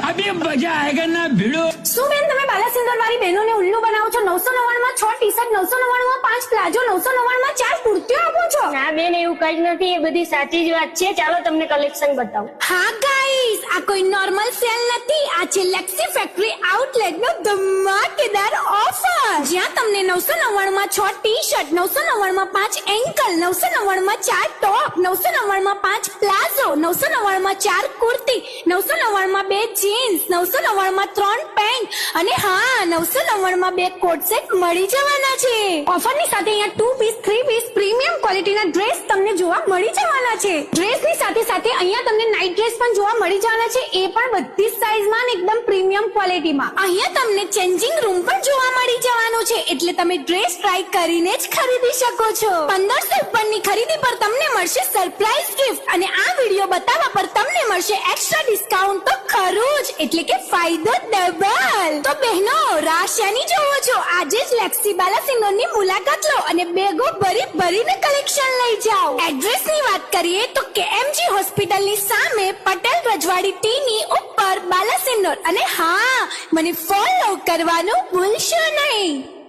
अभी मजा आएगा ना भिड़ो। શું બેન તમે બાલાસિંદોર વાળી બહેનોને ઉલ્લુ બનાવો છો? 999 માં 6 ટી-શર્ટ, 999 માં 5 પ્લાઝો, 999 માં 4 કુર્તીઓ આપો છો? ના બેન, એવું કઈ નથી, એ બધી સાચી જ વાત છે. ચાલો તમને કલેક્શન બતાવું. હા ગાઈસ, આ કોઈ નોર્મલ સેલ નથી, આ છે લેક્સી ફેક્ટરી આઉટલેટ નો ધમાકેદાર ઓફર, જ્યાં તમને 999 માં 6 ટી-શર્ટ, 999 માં 5 એન્કલ, 999 માં 4 ટોપ, 999 માં 5 પ્લાઝો, 999 માં 4 કુર્તી, 999 માં 2 જીન્સ, 999 માં 3 પેન્ટ અને હા 999 માં 2 કોટ સેટ મળી જવાના છે. ઓફરની સાથે અહીંયા 2 પીસ 3 પીસ પ્રીમિયમ ક્વોલિટીના ડ્રેસ તમને જોવા મળી જવાના છે. ડ્રેસની સાથે સાથે અહીંયા તમને નાઇટ ડ્રેસ પણ જોવા મળી જવાના છે, એ પણ બધી સાઈઝમાં અને એકદમ પ્રીમિયમ ક્વોલિટીમાં. અહીંયા તમને ચેન્જિંગ રૂમ પણ જોવા મળી જવાનો છે, એટલે તમે ડ્રેસ ટ્રાય કરીને જ ખરીદી શકો છો. 1500 ઉપરની ખરીદી પર તમને મળશે સરપ્રાઈઝ ગિફ્ટ અને આ વિડીયો બતાવવા પર તમને મળશે એક્સ્ટ્રા ડિસ્કાઉન્ટ તો ખરું જ, એટલે કે ફાયદો ડબલ. તો બહેનો રાહ શેની જોવો છો? આજે જ લેક્સી બાલાસિંદોરની મુલાકાત લો અને બેગો ભરીને કલેક્શન લઈ જાઓ. એડ્રેસની વાત કરીએ તો કેએમજી હોસ્પિટલની સામે પટેલ રજવાડી T ની ઉપર બાલાસિંદોર, અને હા મને ફોલો કરવાનું ભૂલશો નહીં.